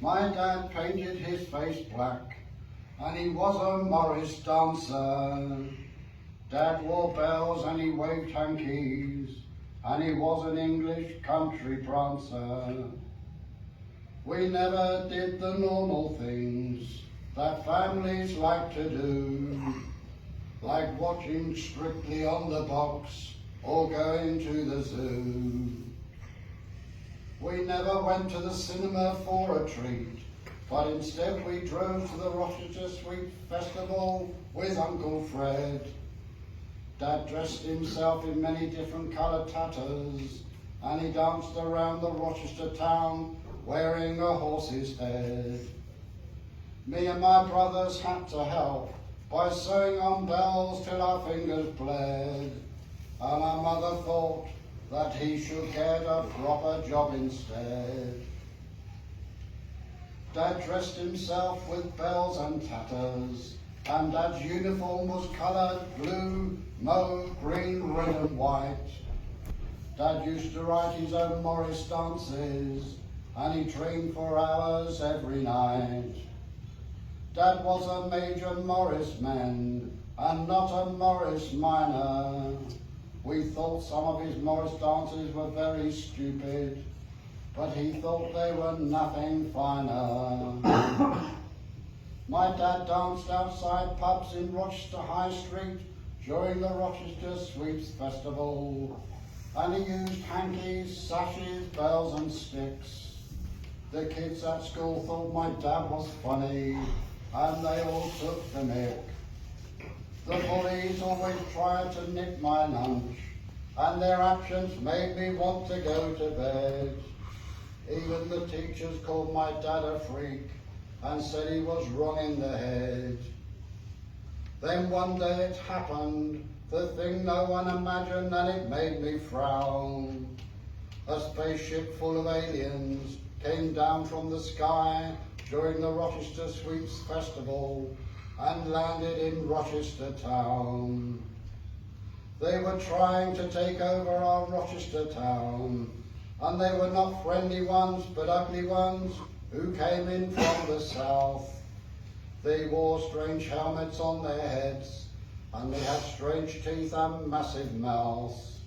My dad painted his face black, and he was a Morris dancer. Dad wore bells and he waved hankies, and he was an English country prancer. We never did the normal things that families like to do, like watching Strictly on the Box or going to the zoo. We never went to the cinema for a treat, but instead we drove to the Rochester Sweeps Festival with Uncle Fred. Dad dressed himself in many different coloured tatters, and he danced around the Rochester town wearing a horse's head. Me and my brothers had to help by sewing on bells till our fingers bled, and our mother thought that he should get a proper job instead. Dad dressed himself with bells and tatters, and Dad's uniform was coloured blue, mauve, green, red and white. Dad used to write his own Morris dances, and he trained for hours every night. Dad was a Major Morris man, and not a Morris minor. We thought some of his Morris dances were very stupid, but he thought they were nothing finer. My dad danced outside pubs in Rochester High Street during the Rochester Sweeps Festival, and he used hankies, sashes, bells and sticks. The kids at school thought my dad was funny, and they all took the mick. The bullies always tried to nick my lunch, and their actions made me want to go to bed. Even the teachers called my dad a freak and said he was wrong in the head. Then one day it happened, the thing no one imagined, and it made me frown. A spaceship full of aliens came down from the sky during the Rochester Sweeps Festival and landed in Rochester town. They were trying to take over our Rochester town, and they were not friendly ones but ugly ones who came in from the south. They wore strange helmets on their heads, and they had strange teeth and massive mouths.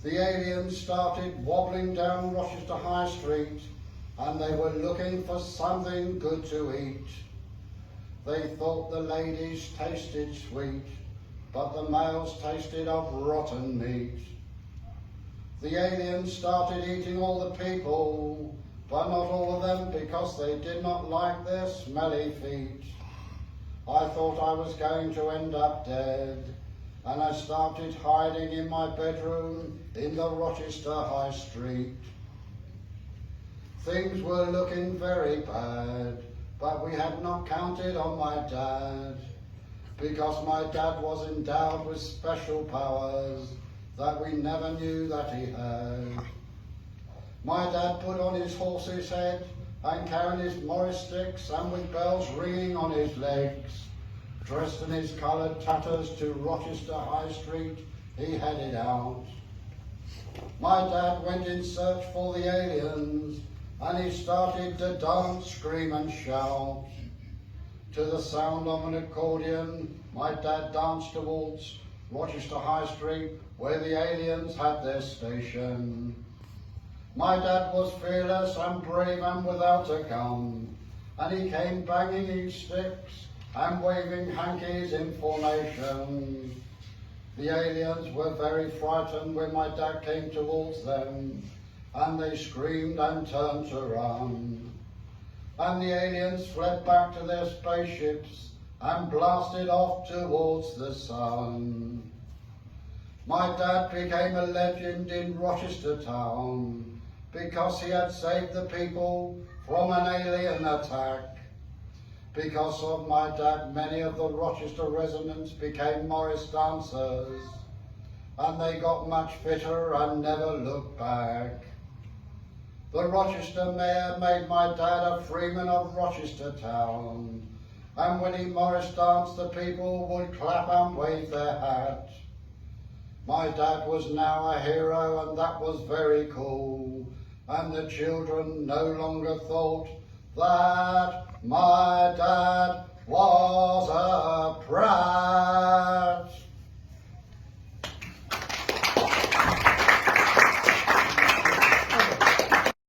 The aliens started wobbling down Rochester High Street, and they were looking for something good to eat. They thought the ladies tasted sweet, but the males tasted of rotten meat. The aliens started eating all the people, but not all of them, because they did not like their smelly feet. I thought I was going to end up dead, and I started hiding in my bedroom in the Rochester High Street. Things were looking very bad, but we had not counted on my dad, because my dad was endowed with special powers that we never knew that he had. My dad put on his horse's head and carried his Morris sticks, and with bells ringing on his legs, dressed in his coloured tatters to Rochester High Street, he headed out. My dad went in search for the aliens, and he started to dance, scream and shout. To the sound of an accordion, my dad danced towards Rochester High Street, where the aliens had their station. My dad was fearless and brave and without a gun, and he came banging his sticks and waving hankies in formation. The aliens were very frightened when my dad came towards them, and they screamed and turned to run. And the aliens fled back to their spaceships and blasted off towards the sun. My dad became a legend in Rochester town because he had saved the people from an alien attack. Because of my dad, many of the Rochester residents became Morris dancers, and they got much fitter and never looked back. The Rochester Mayor made my dad a freeman of Rochester town, and when he Morris danced, the people would clap and wave their hat. My dad was now a hero, and that was very cool, and the children no longer thought that